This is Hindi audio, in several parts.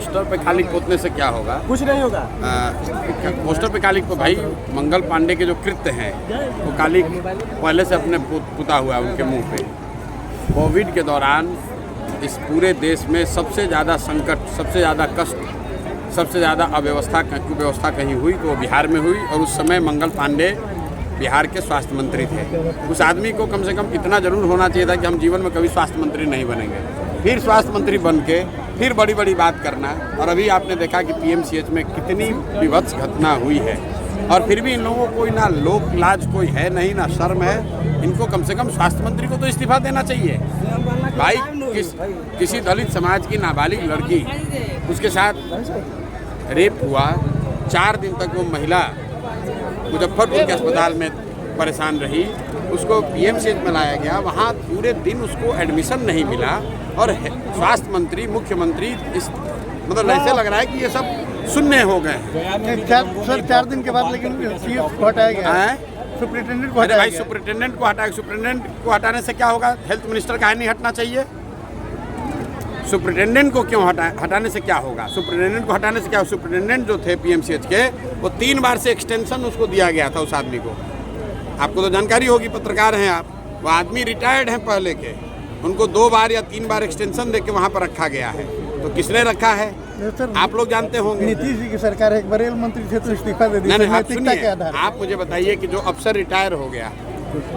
पोस्टर पे काली पोतने से क्या होगा? कुछ नहीं होगा। पोस्टर पे काली भाई मंगल पांडे के जो कृत्य हैं वो काली पहले से अपने पुता हुआ है उनके मुंह पे। कोविड के दौरान इस पूरे देश में सबसे ज़्यादा संकट, सबसे ज़्यादा कष्ट, सबसे ज़्यादा अव्यवस्था कहीं हुई तो वो बिहार में हुई, और उस समय मंगल पांडे बिहार के स्वास्थ्य मंत्री थे। उस आदमी को कम से कम इतना जरूर होना चाहिए था कि हम जीवन में कभी स्वास्थ्य मंत्री नहीं बनेंगे, फिर स्वास्थ्य मंत्री बन के फिर बड़ी बड़ी बात करना। और अभी आपने देखा कि पीएमसीएच में कितनी विभत्स घटना हुई है, और फिर भी इन लोगों को कोई ना लोक लाज कोई है नहीं, ना शर्म है। इनको कम से कम स्वास्थ्य मंत्री को तो इस्तीफा देना चाहिए भाई। किसी दलित समाज की नाबालिग लड़की, उसके साथ रेप हुआ, 4 दिन तक वो महिला मुजफ्फरपुर के अस्पताल में परेशान रही, उसको पीएमसीएच में लाया गया, वहाँ पूरे दिन उसको एडमिशन नहीं मिला, और स्वास्थ्य मंत्री, मुख्यमंत्री इस मतलब ऐसे लग रहा है कि ये सब शून्य हो गए हैं। सर 4 दिन के बाद लेकिन चीफ हटाया गया है, सुप्रिंटेंडेंट को हटाया भाई गया। सुप्रिंटेंडेंट को हटाया, सुप्रिंटेंडेंट को हटाने से क्या होगा? हेल्थ मिनिस्टर का नहीं हटना चाहिए? सुप्रिंटेंडेंट को क्यों हटाने से क्या होगा? सुप्रिंटेंडेंट को हटाने से क्या? सुप्रिंटेंडेंट जो थे पीएमसीएच के, वो 3 बार से एक्सटेंशन उसको दिया गया था उस आदमी को। आपको तो जानकारी होगी, पत्रकार हैं आप। वो आदमी रिटायर्ड हैं पहले के, उनको 2 बार या 3 बार एक्सटेंशन देके वहाँ पर रखा गया है। तो किसने रखा है? आप लोग जानते होंगे। नीतीश जी की सरकार है, एक बार रेल मंत्री थे तो इस्तीफा दे दिया। नहीं, आप सुनिए, आप मुझे बताइए कि जो अफसर रिटायर हो गया,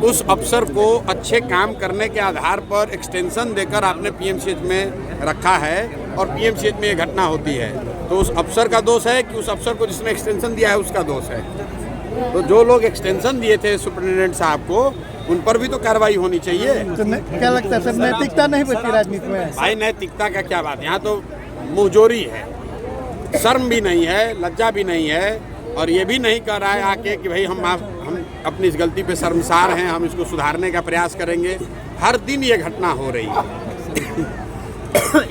उस अफसर को अच्छे काम करने के आधार पर एक्सटेंशन देकर आपने पीएमसीएच में रखा है, और पीएमसीएच में ये घटना होती है, तो उस अफसर का दोष है कि उस अफसर को जिसने एक्सटेंशन दिया है उसका दोष है? तो जो लोग एक्सटेंशन दिए थे सुप्रिंटेंडेंट साहब को, उन पर भी तो कार्रवाई होनी चाहिए। तो क्या लगता है सर, नैतिकता नहीं बची राजनीति में? भाई नैतिकता का क्या बात, यहाँ तो मुंहजोरी है, शर्म भी नहीं है, लज्जा भी नहीं है, और ये भी नहीं कह रहा है आके कि भाई हम अपनी इस गलती पे शर्मसार हैं, हम इसको सुधारने का प्रयास करेंगे। हर दिन ये घटना हो रही है।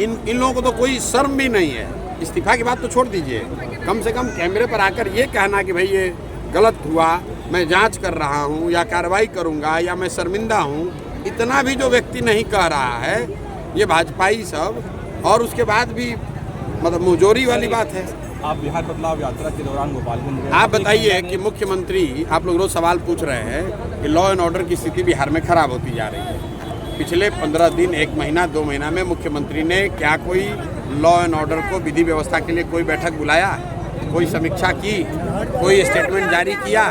इन लोगों को तो कोई शर्म भी नहीं है। इस्तीफा की बात तो छोड़ दीजिए, कम से कम कैमरे पर आकर ये कहना कि भाई ये गलत हुआ, मैं जांच कर रहा हूँ या कार्रवाई करूँगा या मैं शर्मिंदा हूँ, इतना भी जो व्यक्ति नहीं कह रहा है, ये भाजपाई सब, और उसके बाद भी मतलब मुंहजोरी वाली बात है। आप बिहार बदलाव यात्रा के दौरान गोपालगंज, आप बताइए कि मुख्यमंत्री, आप लोग रोज सवाल पूछ रहे हैं कि लॉ एंड ऑर्डर की स्थिति बिहार में खराब होती जा रही है। पिछले 15 दिन, 1 महीना, 2 महीना में मुख्यमंत्री ने क्या कोई लॉ एंड ऑर्डर को विधि व्यवस्था के लिए कोई बैठक बुलाया, कोई समीक्षा की, कोई स्टेटमेंट जारी किया?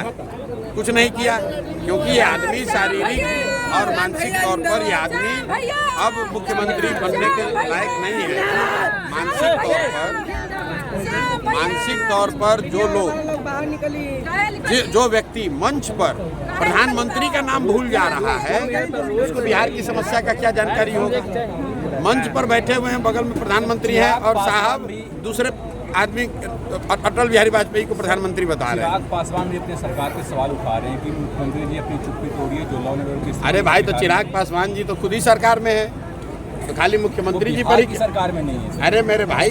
कुछ नहीं किया, क्योंकि ये आदमी शारीरिक और मानसिक तौर पर ये आदमी अब मुख्यमंत्री बनने के लायक नहीं है। मानसिक तौर पर जो लोग, जो व्यक्ति मंच पर प्रधानमंत्री का नाम भूल जा रहा है, उसको बिहार की समस्या का क्या जानकारी होगा? मंच पर बैठे हुए हैं, बगल में प्रधानमंत्री है, और साहब दूसरे आदमी अटल बिहारी वाजपेयी को प्रधानमंत्री बता रहे हैं। चिराग पासवान भी अपने सरकार पे सवाल उठा रहे हैं कि मुख्यमंत्री जी अपनी चुप्पी तोड़िए, जो लॉ एंड ऑर्डर की। अरे भाई, तो चिराग पासवान जी तो खुद ही सरकार में है, तो खाली मुख्यमंत्री जी पर ही सरकार में नहीं है। अरे मेरे भाई,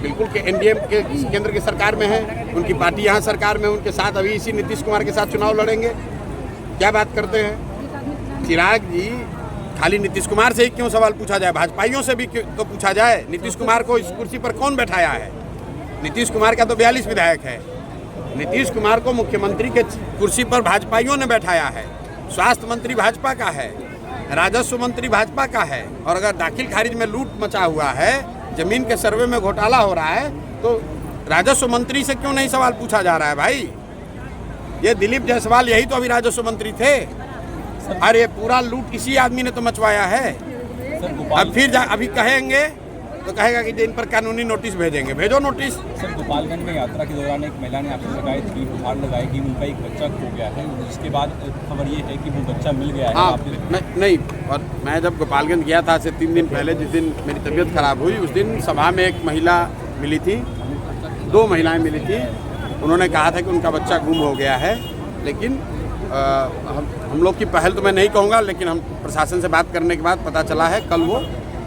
बिल्कुल के एनडीए के केंद्र की सरकार में है, उनकी पार्टी यहाँ सरकार में, उनके साथ अभी इसी नीतीश कुमार के साथ चुनाव लड़ेंगे। क्या बात करते हैं चिराग जी? खाली नीतीश कुमार से ही क्यों सवाल पूछा जाए? भाजपाइयों से भी तो पूछा जाए। नीतीश कुमार को इस कुर्सी पर कौन बैठाया है? नीतीश कुमार का तो 42 विधायक है। नीतीश कुमार को मुख्यमंत्री के कुर्सी पर भाजपाइयों ने बैठाया है। स्वास्थ्य मंत्री भाजपा का है, राजस्व मंत्री भाजपा का है, और अगर दाखिल खारिज में लूट मचा हुआ है, जमीन के सर्वे में घोटाला हो रहा है, तो राजस्व मंत्री से क्यों नहीं सवाल पूछा जा रहा है? भाई, ये दिलीप जायसवाल यही तो अभी राजस्व मंत्री थे। अरे पूरा लूट इसी आदमी ने तो मचवाया है। अब फिर अभी कहेंगे तो कहेगा कि इन पर कानूनी नोटिस भेजेंगे। भेजो नोटिस। सर, गोपालगंज में यात्रा के दौरान एक महिला ने आपको शिकायत की, गुहार लगाई कि उनका एक बच्चा खो गया है। उसके बाद खबर ये है कि वो बच्चा मिल गया है। हाँ, नहीं, और मैं जब गोपालगंज गया था से 3 दिन पहले, जिस दिन मेरी तबीयत खराब हुई, उस दिन सभा में एक महिला मिली थी, 2 महिलाएं मिली थी। उन्होंने कहा था कि उनका बच्चा गुम हो गया है, लेकिन हम लोग की पहल तो मैं नहीं कहूँगा, लेकिन हम प्रशासन से बात करने के बाद पता चला है कल वो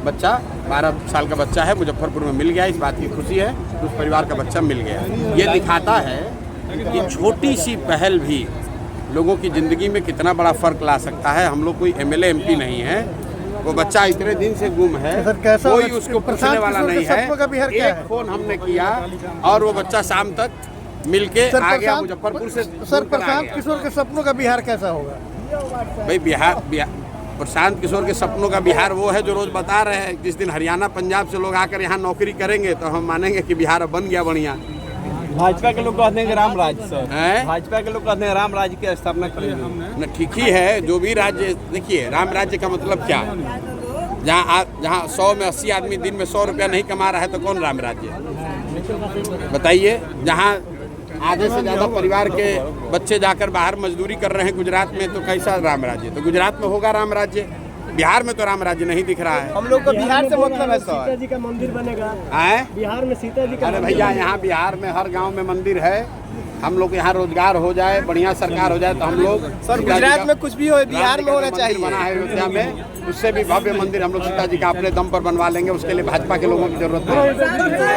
बच्चा 12 साल का बच्चा है, मुजफ्फरपुर में मिल गया। इस बात की खुशी है, उस परिवार का बच्चा मिल गया। ये दिखाता है कि छोटी सी पहल भी लोगों की ज़िंदगी में कितना बड़ा फ़र्क ला सकता है। हम लोग कोई एमएलए एमपी नहीं है, वो बच्चा इतने दिन से गुम है, सर, कैसा कोई लग- उसको प्रशांत पूछने वाला किशोर के नहीं है। सपनों का बिहार क्या एक है? फोन हमने किया और वो बच्चा शाम तक मिलके सर आ गया प्रशांत मुजफ्फरपुर से। सर प्रशांत किशोर के सपनों का बिहार कैसा होगा? भाई बिहार प्रशांत किशोर के सपनों का बिहार वो है जो रोज बता रहे हैं। जिस दिन हरियाणा पंजाब से लोग आकर यहाँ नौकरी करेंगे तो हम मानेंगे कि बिहार अब बन गया बढ़िया। भाजपा के लोग कहते हैं कि राम राज्य सर, हैं? भाजपा के लोग कहते हैं राम राज्य की स्थापना करेंगे। न ठीक ही है, जो भी राज्य, देखिए राम राज्य का मतलब क्या है? जहाँ 100 में 80 आदमी दिन में 100 रुपया नहीं कमा रहा है तो कौन राम राज्य बताइए? जहाँ आधे से ज़्यादा परिवार के बच्चे जाकर बाहर मजदूरी कर रहे हैं गुजरात में, तो कैसा राम राज्य? तो गुजरात में होगा राम राज्य, बिहार में तो राम राज्य नहीं दिख रहा है। हम लोग को बिहार से मतलब है सीता सर। जी का मंदिर बनेगा आए? बिहार में, सीता जी का अरे मंदिर भैया बनेगा। यहाँ बिहार में हर गांव में मंदिर है। हम लोग यहाँ रोजगार हो जाए, बढ़िया सरकार हो जाए तो हम लोग सर गुजरात में कुछ भी हो, बिहार में होना मंदिर चाहिए। बना है अयोध्या में, उससे भी भव्य मंदिर हम लोग सीता जी का अपने दम पर बनवा लेंगे। उसके लिए भाजपा के लोगों की जरूरत नहीं है।